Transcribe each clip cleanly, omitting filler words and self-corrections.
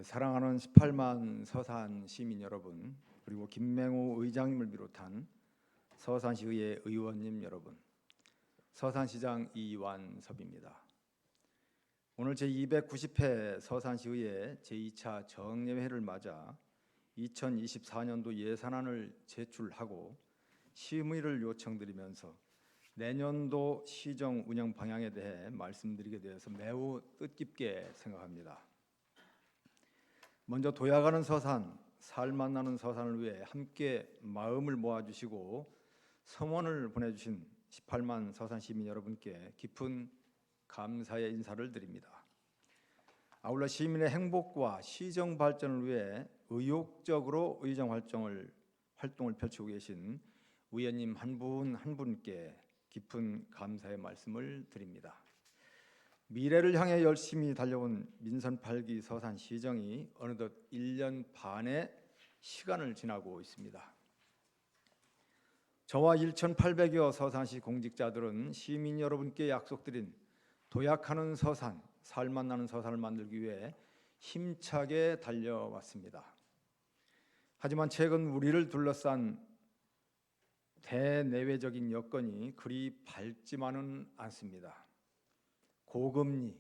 사랑하는 18만 서산 시민 여러분, 그리고 김맹호 의장님을 비롯한 서산시의회 의원님 여러분, 서산시장 이완섭입니다. 오늘 제290회 서산시의회 제2차 정례회를 맞아 2024년도 예산안을 제출하고 심의를 요청드리면서 내년도 시정 운영 방향에 대해 말씀드리게 되어서 매우 뜻깊게 생각합니다. 먼저 도약하는 서산, 살맛나는 서산을 위해 함께 마음을 모아주시고 성원을 보내주신 18만 서산 시민 여러분께 깊은 감사의 인사를 드립니다. 아울러 시민의 행복과 시정 발전을 위해 의욕적으로 의정 활동을 펼치고 계신 의원님 한 분 한 분께 깊은 감사의 말씀을 드립니다. 미래를 향해 열심히 달려온 민선 8기 서산시정이 어느덧 1년 반의 시간을 지나고 있습니다. 저와 1,800여 서산시 공직자들은 시민 여러분께 약속드린 도약하는 서산, 살맛나는 서산을 만들기 위해 힘차게 달려왔습니다. 하지만 최근 우리를 둘러싼 대내외적인 여건이 그리 밝지만은 않습니다. 고금리,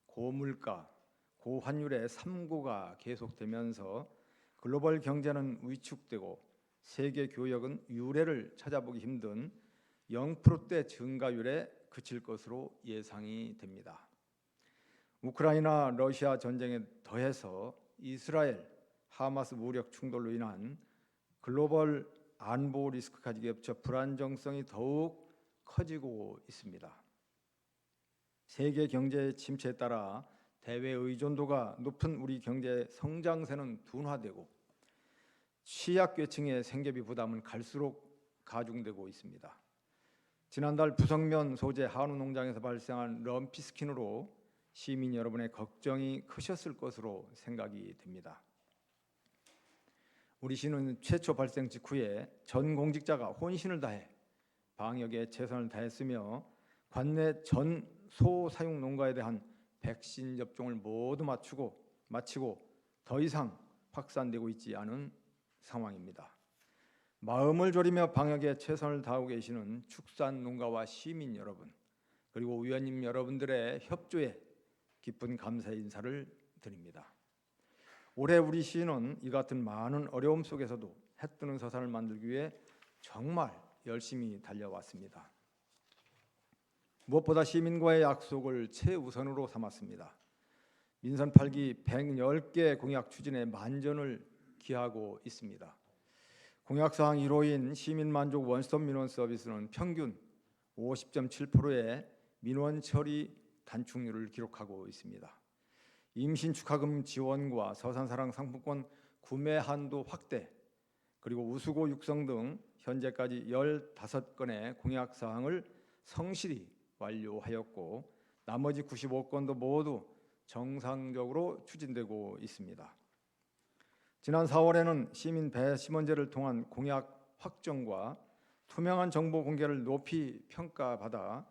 고물가, 고환율의 삼고가 계속되면서 글로벌 경제는 위축되고 세계 교역은 유례를 찾아보기 힘든 0%대 증가율에 그칠 것으로 예상이 됩니다. 우크라이나 러시아 전쟁에 더해서 이스라엘 하마스 무력 충돌로 인한 글로벌 안보 리스크까지 겹쳐 불안정성이 더욱 커지고 있습니다. 세계 경제 침체에 따라 대외 의존도가 높은 우리 경제 성장세는 둔화되고 취약계층의 생계비 부담은 갈수록 가중되고 있습니다. 지난달 부석면 소재 한우 농장에서 발생한 럼피스킨으로 시민 여러분의 걱정이 크셨을 것으로 생각이 됩니다. 우리 시는 최초 발생 직후에 전 공직자가 혼신을 다해 방역에 최선을 다했으며 관내 전 소사육 농가에 대한 백신 접종을 모두 마치고 더 이상 확산되고 있지 않은 상황입니다. 마음을 졸이며 방역에 최선을 다하고 계시는 축산 농가와 시민 여러분, 그리고 위원님 여러분들의 협조에 깊은 감사의 인사를 드립니다. 올해 우리 시는 이 같은 많은 어려움 속에서도 해뜨는 서산을 만들기 위해 정말 열심히 달려왔습니다. 무엇보다 시민과의 약속을 최우선으로 삼았습니다. 민선 8기 110개 공약 추진에 만전을 기하고 있습니다. 공약사항 1호인 시민만족 원스톱 민원 서비스는 평균 50.7%의 민원 처리 단축률을 기록하고 있습니다. 임신 축하금 지원과 서산사랑 상품권 구매 한도 확대, 그리고 우수고 육성 등 현재까지 15건의 공약사항을 성실히 완료하였고 나머지 95건도 모두 정상적으로 추진되고 있습니다. 지난 4월에는 시민 배심원제를 통한 공약 확정과 투명한 정보 공개를 높이 평가받아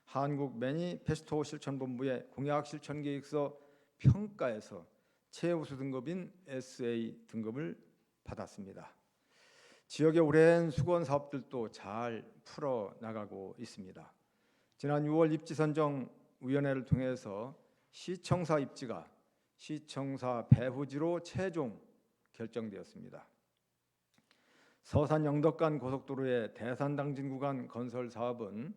한국 매니페스토 실천본부의 공약 실천 계획서 평가에서 최우수 등급인 SA 등급을 받았습니다. 지역의 오랜 수건 사업들도 잘 풀어나가고 있습니다. 지난 6월 입지선정위원회를 통해서 시청사 입지가 시청사 배후지로 최종 결정되었습니다. 서산 영덕간 고속도로의 대산당진 구간 건설 사업은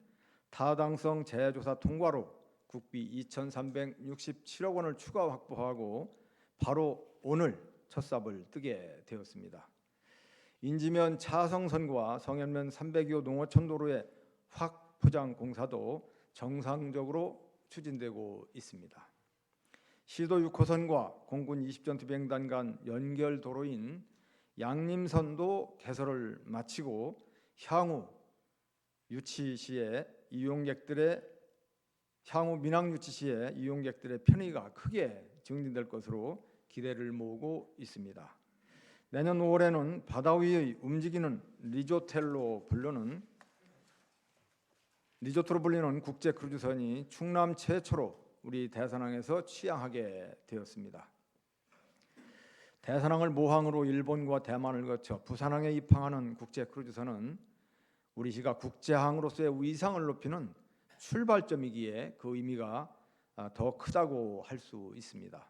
타당성 재조사 통과로 국비 2,367억 원을 추가 확보하고 바로 오늘 첫 삽을 뜨게 되었습니다. 인지면 차성선과 성현면 302호 농어촌 도로의 확포장 공사도 정상적으로 추진되고 있습니다. 시도 6호선과 공군 20전투 비행단 간 연결 도로인 양림선도 개설을 마치고 향후 민항 유치 시에 이용객들의 편의가 크게 증진될 것으로 기대를 모으고 있습니다. 내년 5월에는 바다 위의 움직이는 리조트로 불리는 국제 크루즈선이 충남 최초로 우리 대산항에서 취항하게 되었습니다. 대서양을 모항으로 일본과 대만을 거쳐 부산항에 입항하는 국제 크루즈선은 우리시가 국제항으로서의 위상을 높이는 출발점이기에 그 의미가 더 크다고 할 수 있습니다.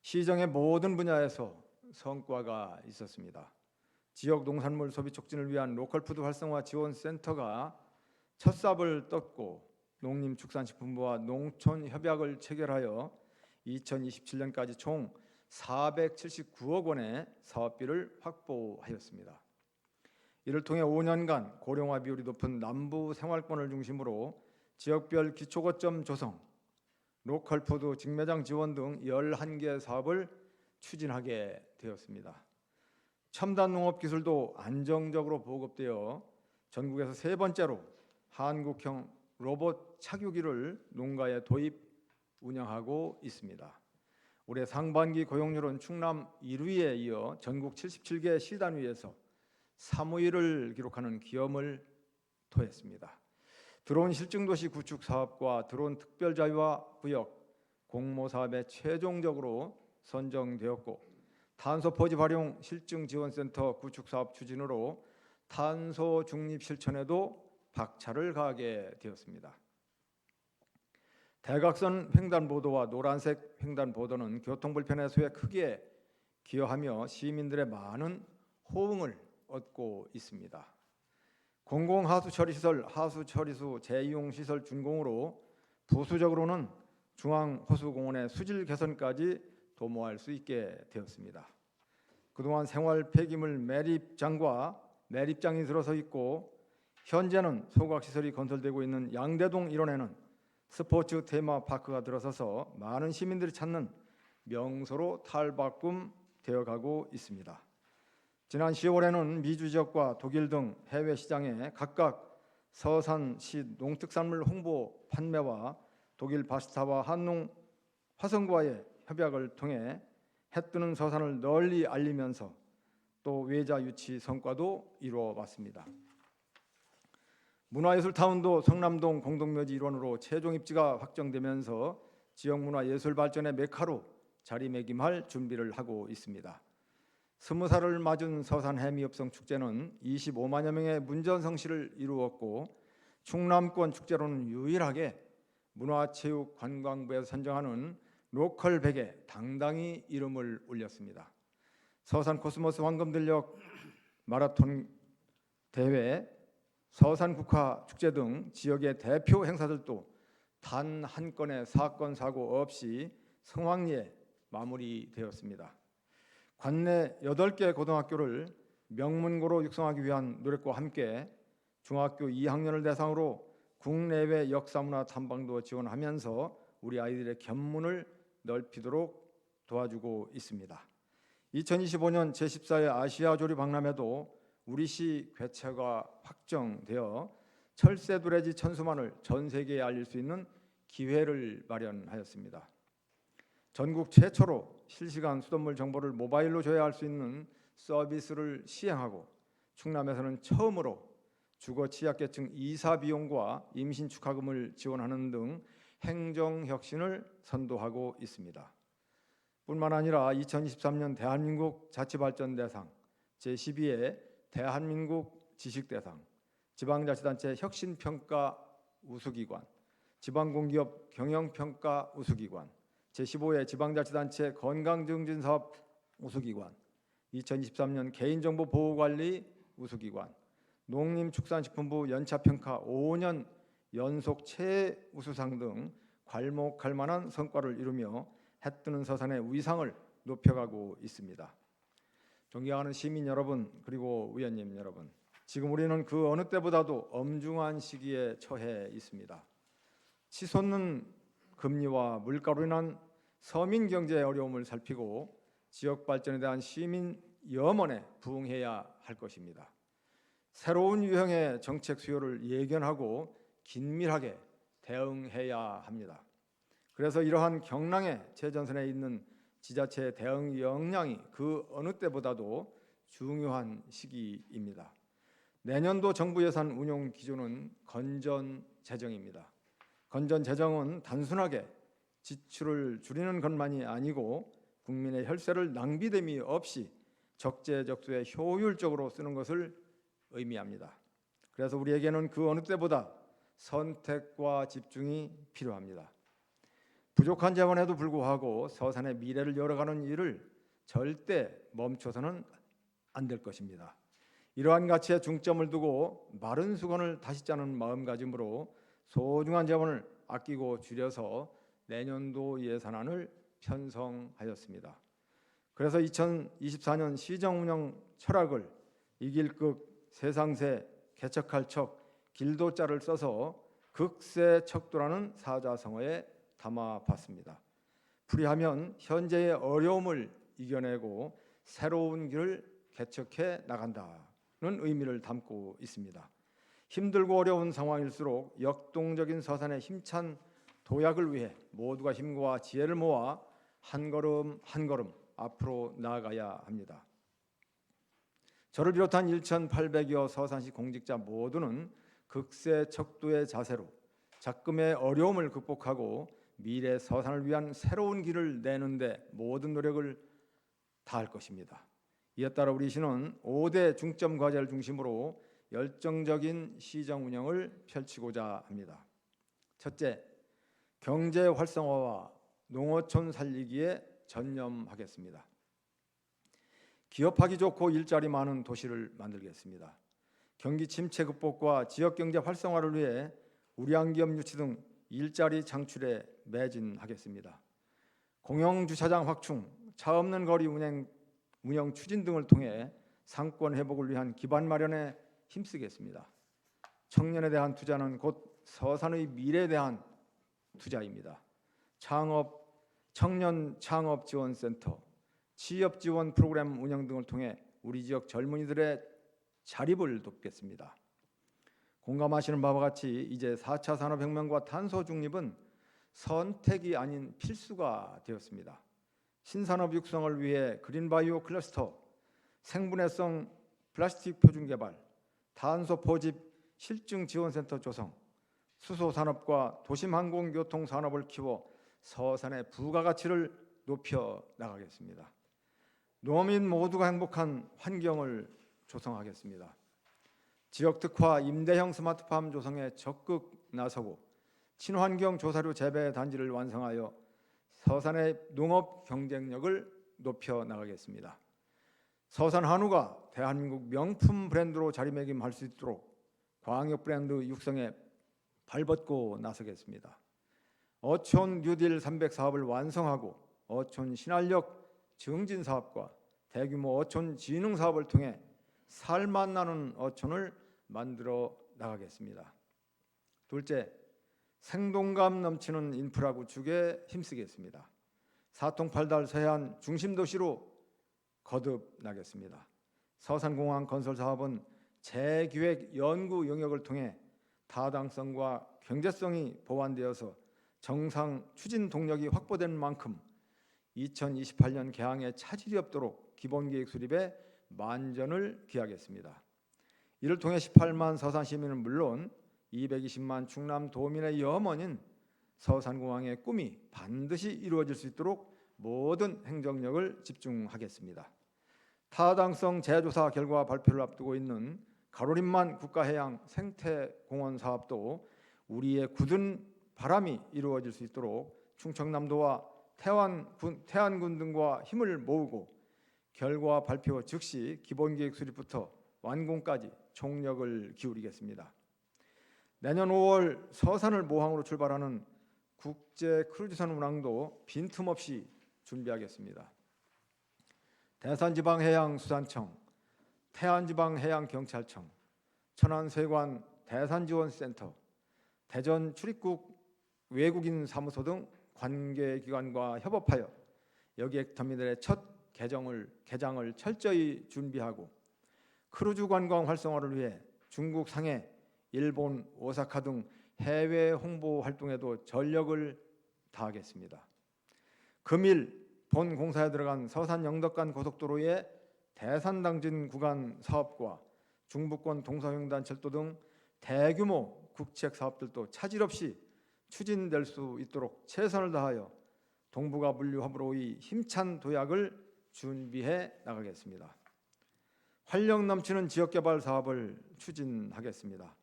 시정의 모든 분야에서 성과가 있었습니다. 지역 농산물 소비 촉진을 위한 로컬푸드 활성화 지원센터가 첫 삽을 떴고 농림축산식품부와 농촌협약을 체결하여 2027년까지 총 479억 원의 사업비를 확보하였습니다. 이를 통해 5년간 고령화 비율이 높은 남부 생활권을 중심으로 지역별 기초거점 조성, 로컬푸드 직매장 지원 등 11개 사업을 추진하게 되었습니다. 첨단 농업 기술도 안정적으로 보급되어 전국에서 세 번째로 한국형 로봇 착유기를 농가에 도입 운영하고 있습니다. 올해 상반기 고용률은 충남 1위에 이어 전국 77개 시단위에서 3위를 기록하는 기염을 토했습니다. 드론 실증도시 구축 사업과 드론 특별자유화 구역 공모 사업에 최종적으로 선정되었고 탄소 포집 활용 실증 지원센터 구축 사업 추진으로 탄소 중립 실천에도 박차를 가하게 되었습니다. 대각선 횡단보도와 노란색 횡단보도는 교통불편 해소에 크게 기여하며 시민들의 많은 호응을 얻고 있습니다. 공공하수처리시설, 하수처리수 재이용시설 준공으로 부수적으로는 중앙호수공원의 수질 개선까지 도모할 수 있게 되었습니다. 그동안 생활 폐기물 매립장과 매립장이 들어서 있고 현재는 소각시설이 건설되고 있는 양대동 일원에는 스포츠 테마파크가 들어서서 많은 시민들이 찾는 명소로 탈바꿈 되어가고 있습니다. 지난 10월에는 미주 지역과 독일 등 해외 시장에 각각 서산시 농특산물 홍보 판매와 독일 바스타와 한농 화성과의 협약을 통해 해뜨는 서산을 널리 알리면서 또 외자 유치 성과도 이루어봤습니다. 문화예술타운도 성남동 공동묘지 일원으로 최종 입지가 확정되면서 지역 문화예술 발전의 메카로 자리매김할 준비를 하고 있습니다. 20살을 맞은 서산 해미읍성 축제는 25만여 명의 문전성시를 이루었고 충남권 축제로는 유일하게 문화체육관광부에서 선정하는 로컬 100에 당당히 이름을 올렸습니다. 서산 코스모스 황금들녘 마라톤 대회, 서산 국화 축제 등 지역의 대표 행사들도 단 한 건의 사건 사고 없이 성황리에 마무리되었습니다. 관내 8개 고등학교를 명문고로 육성하기 위한 노력과 함께 중학교 2학년을 대상으로 국내외 역사문화 탐방도 지원하면서 우리 아이들의 견문을 넓히도록 도와주고 있습니다. 2025년 제14회 아시아 조리 박람회도 우리시 개최가 확정되어 철새두레지 천수만을 전 세계에 알릴 수 있는 기회를 마련하였습니다. 전국 최초로 실시간 수돗물 정보를 모바일로 조회할 수 있는 서비스를 시행하고 충남에서는 처음으로 주거 취약계층 이사 비용과 임신 축하금을 지원하는 등 행정 혁신을 선도하고 있습니다. 뿐만 아니라 2023년 대한민국 자치발전대상, 제12회 대한민국 지식대상, 지방자치단체 혁신평가 우수기관, 지방공기업 경영평가 우수기관, 제15회 지방자치단체 건강증진사업 우수기관, 2023년 개인정보보호관리 우수기관, 농림축산식품부 연차평가 5년 연속 최우수상 등 괄목할 만한 성과를 이루며 해뜨는 서산의 위상을 높여가고 있습니다. 존경하는 시민 여러분 그리고 위원님 여러분, 지금 우리는 그 어느 때보다도 엄중한 시기에 처해 있습니다. 치솟는 금리와 물가로 인한 서민 경제의 어려움을 살피고 지역 발전에 대한 시민 염원에 부응해야 할 것입니다. 새로운 유형의 정책 수요를 예견하고 긴밀하게 대응해야 합니다. 그래서 이러한 경랑의 최전선에 있는 지자체의 대응 역량이 그 어느 때보다도 중요한 시기입니다. 내년도 정부 예산 운용 기준은 건전 재정입니다. 건전 재정은 단순하게 지출을 줄이는 것만이 아니고 국민의 혈세를 낭비됨이 없이 적재적소에 효율적으로 쓰는 것을 의미합니다. 그래서 우리에게는 그 어느 때보다 선택과 집중이 필요합니다. 부족한 자원에도 불구하고 서산의 미래를 열어가는 일을 절대 멈춰서는 안 될 것입니다. 이러한 가치에 중점을 두고 마른 수건을 다시 짜는 마음가짐으로 소중한 자원을 아끼고 줄여서 내년도 예산안을 편성하였습니다. 그래서 2024년 시정운영 철학을 이길극 세상세 개척할 척 길도자를 써서 극세척도라는 사자성어에 담아봤습니다. 풀이하면 현재의 어려움을 이겨내고 새로운 길을 개척해 나간다는 의미를 담고 있습니다. 힘들고 어려운 상황일수록 역동적인 서산의 힘찬 도약을 위해 모두가 힘과 지혜를 모아 한 걸음 한 걸음 앞으로 나아가야 합니다. 저를 비롯한 1,800여 서산시 공직자 모두는 극세척도의 자세로 작금의 어려움을 극복하고 미래 서산을 위한 새로운 길을 내는데 모든 노력을 다할 것입니다. 이에 따라 우리 시는 5대 중점 과제를 중심으로 열정적인 시정 운영을 펼치고자 합니다. 첫째, 경제 활성화와 농어촌 살리기에 전념하겠습니다. 기업하기 좋고 일자리 많은 도시를 만들겠습니다. 경기 침체 극복과 지역 경제 활성화를 위해 우량기업 유치 등 일자리 창출에 매진하겠습니다. 공영주차장 확충, 차 없는 거리 운영 추진 등을 통해 상권 회복을 위한 기반 마련에 힘쓰겠습니다. 청년에 대한 투자는 곧 서산의 미래에 대한 투자입니다. 청년 창업 지원센터, 취업 지원 프로그램 운영 등을 통해 우리 지역 젊은이들의 자립을 돕겠습니다. 공감하시는 바와 같이 이제 4차 산업혁명과 탄소 중립은 선택이 아닌 필수가 되었습니다. 신산업 육성을 위해 그린바이오 클러스터, 생분해성 플라스틱 표준 개발, 탄소 포집 실증 지원센터 조성, 수소산업과 도심항공교통 산업을 키워 서산의 부가가치를 높여 나가겠습니다. 농민 모두가 행복한 환경을 조성하겠습니다. 지역특화 임대형 스마트팜 조성에 적극 나서고 친환경 조사료 재배 단지를 완성하여 서산의 농업 경쟁력을 높여 나가겠습니다. 서산 한우가 대한민국 명품 브랜드로 자리매김할 수 있도록 광역 브랜드 육성에 발벗고 나서겠습니다. 어촌 뉴딜 300 사업을 완성하고 어촌 신활력 증진 사업과 대규모 어촌 진흥 사업을 통해 살맛 나는 어촌을 만들어 나가겠습니다. 둘째, 생동감 넘치는 인프라 구축에 힘쓰겠습니다. 사통팔달 서해안 중심도시로 거듭나겠습니다. 서산공항 건설 사업은 재기획 연구 영역을 통해 타당성과 경제성이 보완되어서 정상 추진 동력이 확보된 만큼 2028년 개항에 차질이 없도록 기본계획 수립에 만전을 기하겠습니다. 이를 통해 18만 서산 시민은 물론 220만 충남 도민의 염원인 서산공항의 꿈이 반드시 이루어질 수 있도록 모든 행정력을 집중하겠습니다. 타당성 재조사 결과 발표를 앞두고 있는 가로림만 국가해양 생태공원 사업도 우리의 굳은 바람이 이루어질 수 있도록 충청남도와 태안군 등과 힘을 모으고 결과 발표 즉시 기본계획 수립부터 완공까지 총력을 기울이겠습니다. 내년 5월 서산을 모항으로 출발하는 국제 크루즈선 운항도 빈틈없이 준비하겠습니다. 대산지방해양수산청, 태안지방해양경찰청, 천안세관 대산지원센터, 대전 출입국 외국인 사무소 등 관계기관과 협업하여 여객터미널의 첫 개장을 철저히 준비하고 크루즈 관광 활성화를 위해 중국 상해, 일본 오사카 등 해외 홍보 활동에도 전력을 다하겠습니다. 금일 본 공사에 들어간 서산 영덕간 고속도로의 대산당진 구간 사업과 중부권 동서횡단 철도 등 대규모 국책 사업들도 차질 없이 추진될 수 있도록 최선을 다하여 동북아 물류합으로의 힘찬 도약을 준비해 나가겠습니다. 활력 넘치는 지역개발 사업을 추진하겠습니다.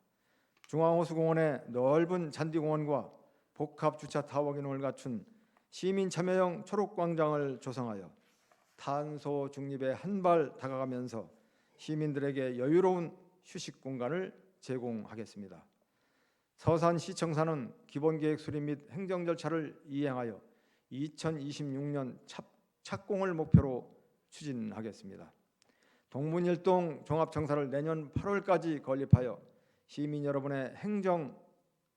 중앙호수공원의 넓은 잔디공원과 복합주차 타워 기능을 갖춘 시민 참여형 초록광장을 조성하여 탄소 중립에 한 발 다가가면서 시민들에게 여유로운 휴식 공간을 제공하겠습니다. 서산시청사는 기본계획 수립 및 행정 절차를 이행하여 2026년 착공을 목표로 추진하겠습니다. 동문일동 종합청사를 내년 8월까지 건립하여 시민 여러분의 행정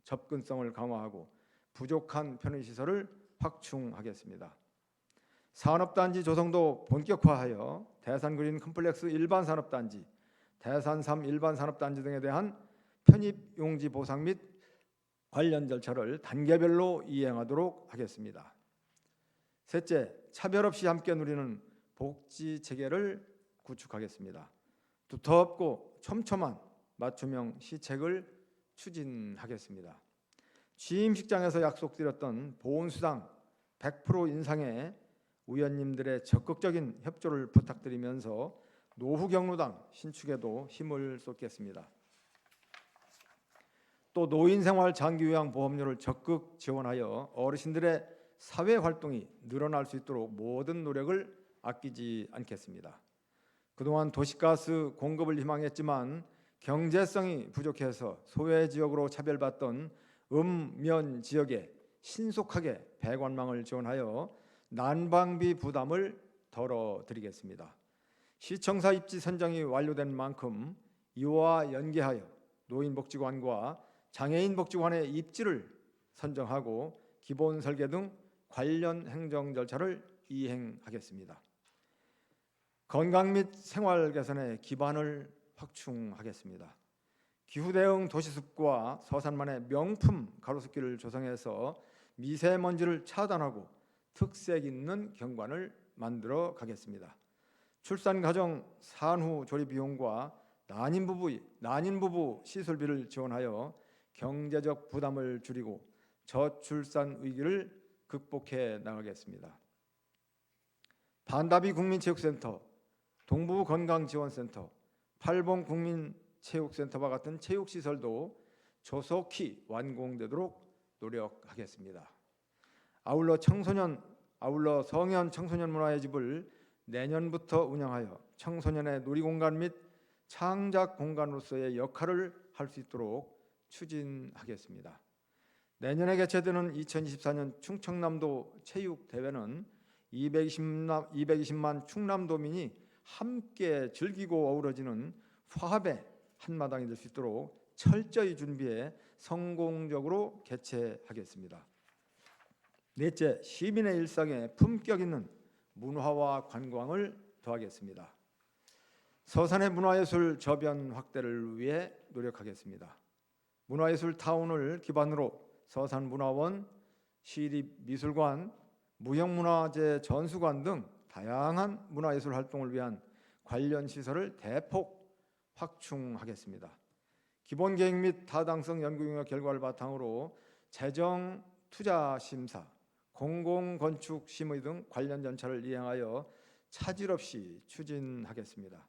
접근성을 강화하고 부족한 편의시설을 확충하겠습니다. 산업단지 조성도 본격화하여 대산그린 컴플렉스 일반산업단지, 대산3 일반산업단지 등에 대한 편입용지 보상 및 관련 절차를 단계별로 이행하도록 하겠습니다. 셋째, 차별 없이 함께 누리는 복지체계를 구축하겠습니다. 두텁고 촘촘한 맞춤형 시책을 추진하겠습니다. 취임식장에서 약속드렸던 보훈수당 100% 인상에 의원님들의 적극적인 협조를 부탁드리면서 노후경로당 신축에도 힘을 쏟겠습니다. 또 노인생활 장기요양보험료를 적극 지원하여 어르신들의 사회활동이 늘어날 수 있도록 모든 노력을 아끼지 않겠습니다. 그동안 도시가스 공급을 희망했지만 경제성이 부족해서 소외지역으로 차별받던 면 지역에 신속하게 배관망을 지원하여 난방비 부담을 덜어드리겠습니다. 시청사 입지 선정이 완료된 만큼 이와 연계하여 노인복지관과 장애인복지관의 입지를 선정하고 기본 설계 등 관련 행정 절차를 이행하겠습니다. 건강 및 생활 개선의 기반을 확충하겠습니다. 기후대응 도시숲과 서산만의 명품 가로수길을 조성해서 미세먼지를 차단하고 특색 있는 경관을 만들어 가겠습니다. 출산가정 산후 조리 비용과 난임부부 시설비를 지원하여 경제적 부담을 줄이고 저출산 위기를 극복해 나가겠습니다. 반다비 국민체육센터, 동부건강지원센터, 팔봉국민체육센터와 같은 체육시설도 조속히 완공되도록 노력하겠습니다. 아울러 성현 청소년 문화의 집을 내년부터 운영하여 청소년의 놀이공간 및 창작 공간으로서의 역할을 할 수 있도록 추진하겠습니다. 내년에 개최되는 2024년 충청남도 체육대회는 220만 충남도민이 함께 즐기고 어우러지는 화합의 한마당이 될 수 있도록 철저히 준비해 성공적으로 개최하겠습니다. 넷째, 시민의 일상에 품격 있는 문화와 관광을 더하겠습니다. 서산의 문화예술 저변 확대를 위해 노력하겠습니다. 문화예술 타운을 기반으로 서산문화원, 시립미술관, 무형문화재 전수관 등 다양한 문화예술 활동을 위한 관련 시설을 대폭 확충하겠습니다. 기본계획 및 타당성 연구용역 결과를 바탕으로 재정 투자 심사, 공공건축 심의 등 관련 절차를 이행하여 차질 없이 추진하겠습니다.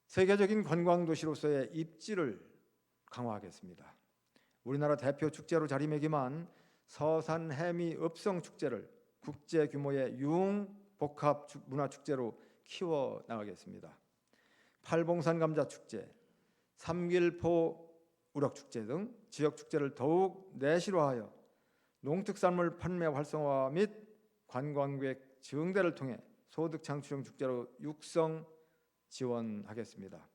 세계적인 관광도시로서의 입지를 강화하겠습니다. 우리나라 대표 축제로 자리매김한 서산 해미 읍성축제를 국제 규모의 융복합 문화축제로 키워나가겠습니다. 팔봉산 감자축제, 삼길포 우럭축제 등 지역축제를 더욱 내실화하여 농특산물 판매 활성화 및 관광객 증대를 통해 소득 창출형 축제로 육성 지원하겠습니다.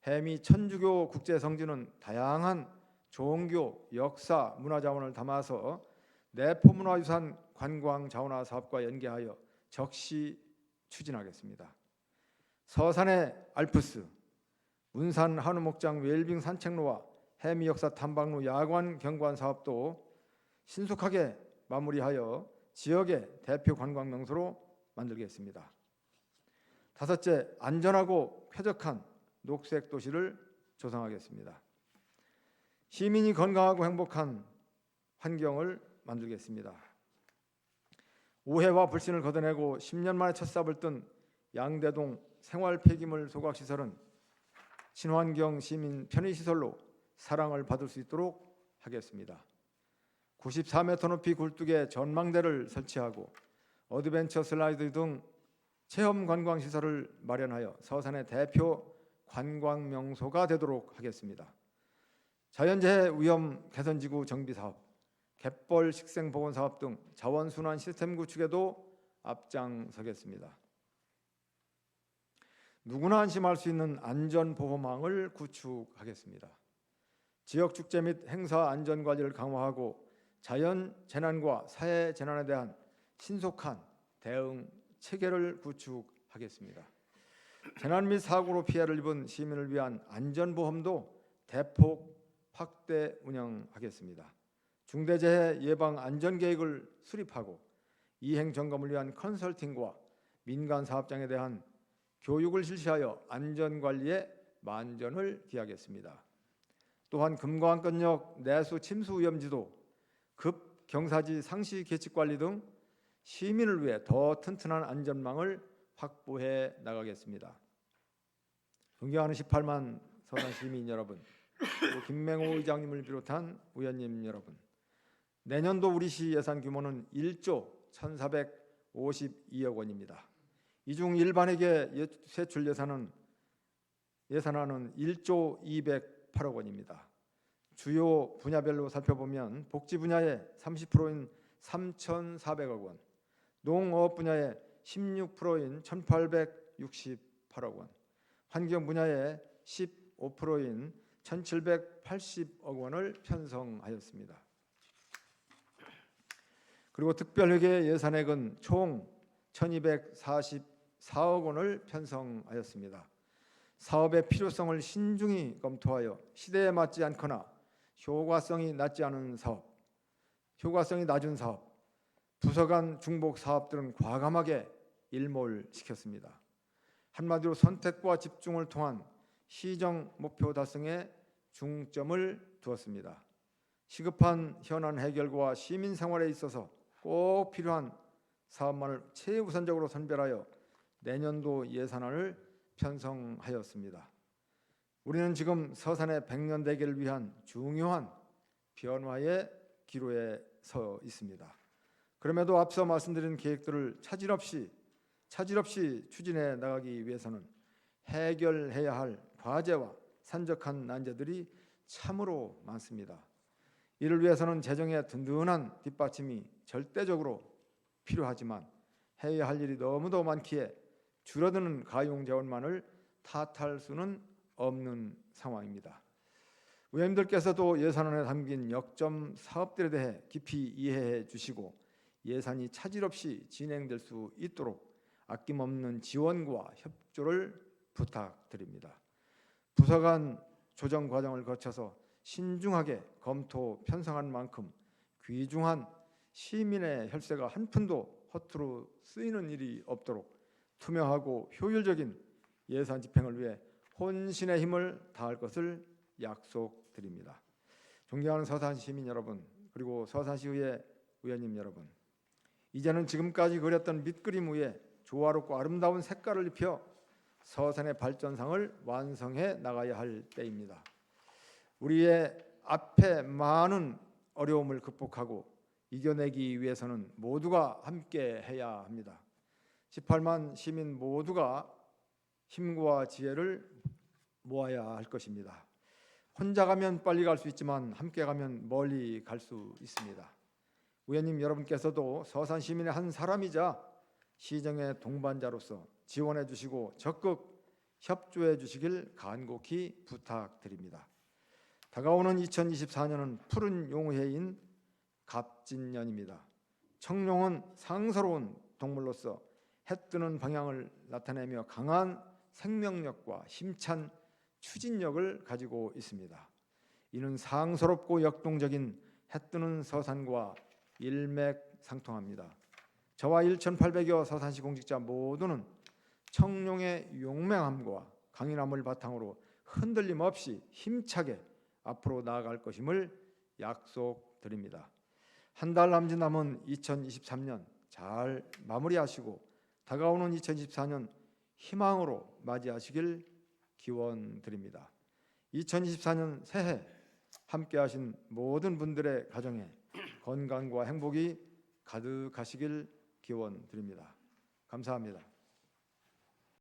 해미 천주교 국제성지는 다양한 종교, 역사, 문화자원을 담아서 내포문화유산 관광자원화 사업과 연계하여 적시 추진하겠습니다. 서산의 알프스, 문산 한우목장 웰빙 산책로와 해미 역사 탐방로 야관 경관 사업도 신속하게 마무리하여 지역의 대표 관광 명소로 만들겠습니다. 다섯째, 안전하고 쾌적한 녹색 도시를 조성하겠습니다. 시민이 건강하고 행복한 환경을 만들겠습니다. 오해와 불신을 걷어내고 10년 만에 첫 삽을 뜬 양대동 생활 폐기물 소각시설은 친환경 시민 편의시설로 사랑을 받을 수 있도록 하겠습니다. 94m 높이 굴뚝에 전망대를 설치하고 어드벤처 슬라이드 등 체험 관광 시설을 마련하여 서산의 대표 관광 명소가 되도록 하겠습니다. 자연재해 위험 개선지구 정비 사업, 갯벌 식생 보건 사업 등 자원 순환 시스템 구축에도 앞장서겠습니다. 누구나 안심할 수 있는 안전 보호망을 구축하겠습니다. 지역 축제 및 행사 안전 관리를 강화하고 자연 재난과 사회 재난에 대한 신속한 대응 체계를 구축하겠습니다. 재난 및 사고로 피해를 입은 시민을 위한 안전보험도 대폭 확대 운영하겠습니다. 중대재해 예방 안전계획을 수립하고 이행 점검을 위한 컨설팅과 민간 사업장에 대한 교육을 실시하여 안전관리에 만전을 기하겠습니다. 또한 금강권역 내수 침수 위험지도, 급경사지 상시 계측 관리 등 시민을 위해 더 튼튼한 안전망을 확보해 나가겠습니다. 존경하는 18만 서산 시민 여러분, 그리고 김맹호 의장님을 비롯한 의원님 여러분, 내년도 우리시 예산 규모는 1조 1,452억 원입니다. 이 중 일반회계 세출 예산안은 1조 208억 원입니다. 주요 분야별로 살펴보면 복지 분야의 30%인 3,400억 원, 농업 분야의 16%인 1,868억 원, 환경 분야의 15%인 1,780억 원을 편성하였습니다. 그리고 특별회계 예산액은 총 1,244억 원을 편성하였습니다. 사업의 필요성을 신중히 검토하여 시대에 맞지 않거나 효과성이 낮은 사업, 부서 간 중복 사업들은 과감하게 일몰시켰습니다. 한마디로 선택과 집중을 통한 시정 목표 달성에 중점을 두었습니다. 시급한 현안 해결과 시민 생활에 있어서 꼭 필요한 사업만을 최우선적으로 선별하여 내년도 예산안을 편성하였습니다. 우리는 지금 서산의 100년 대계를 위한 중요한 변화의 기로에 서 있습니다. 그럼에도 앞서 말씀드린 계획들을 차질 없이 추진해 나가기 위해서는 해결해야 할 과제와 산적한 난제들이 참으로 많습니다. 이를 위해서는 재정의 든든한 뒷받침이 절대적으로 필요하지만 해야 할 일이 너무도 많기에 줄어드는 가용 재원만을 탓할 수는 없는 상황입니다. 의원님들께서도 예산안에 담긴 역점 사업들에 대해 깊이 이해해 주시고 예산이 차질 없이 진행될 수 있도록 아낌없는 지원과 협조를 부탁드립니다. 부서 간 조정 과정을 거쳐서 신중하게 검토 편성한 만큼 귀중한 시민의 혈세가 한 푼도 허투루 쓰이는 일이 없도록 투명하고 효율적인 예산 집행을 위해 혼신의 힘을 다할 것을 약속드립니다. 존경하는 서산시 시민 여러분, 그리고 서산시의회 의원님 여러분, 이제는 지금까지 그렸던 밑그림 위에 조화롭고 아름다운 색깔을 입혀 서산의 발전상을 완성해 나가야 할 때입니다. 우리의 앞에 많은 어려움을 극복하고 이겨내기 위해서는 모두가 함께 해야 합니다. 18만 시민 모두가 힘과 지혜를 모아야 할 것입니다. 혼자 가면 빨리 갈 수 있지만 함께 가면 멀리 갈 수 있습니다. 의원님 여러분께서도 서산 시민의 한 사람이자 시정의 동반자로서 지원해 주시고 적극 협조해 주시길 간곡히 부탁드립니다. 다가오는 2024년은 푸른 용해인 갑진년입니다. 청룡은 상서로운 동물로서 해 뜨는 방향을 나타내며 강한 생명력과 힘찬 추진력을 가지고 있습니다. 이는 상서롭고 역동적인 해 뜨는 서산과 일맥상통합니다. 저와 1,800여 서산시 공직자 모두는 청룡의 용맹함과 강인함을 바탕으로 흔들림 없이 힘차게 앞으로 나아갈 것임을 약속드립니다. 한 달 남짓 남은 2023년 잘 마무리하시고 다가오는 2024년 희망으로 맞이하시길 기원드립니다. 2024년 새해 함께하신 모든 분들의 가정에 건강과 행복이 가득하시길 기원드립니다. 감사합니다.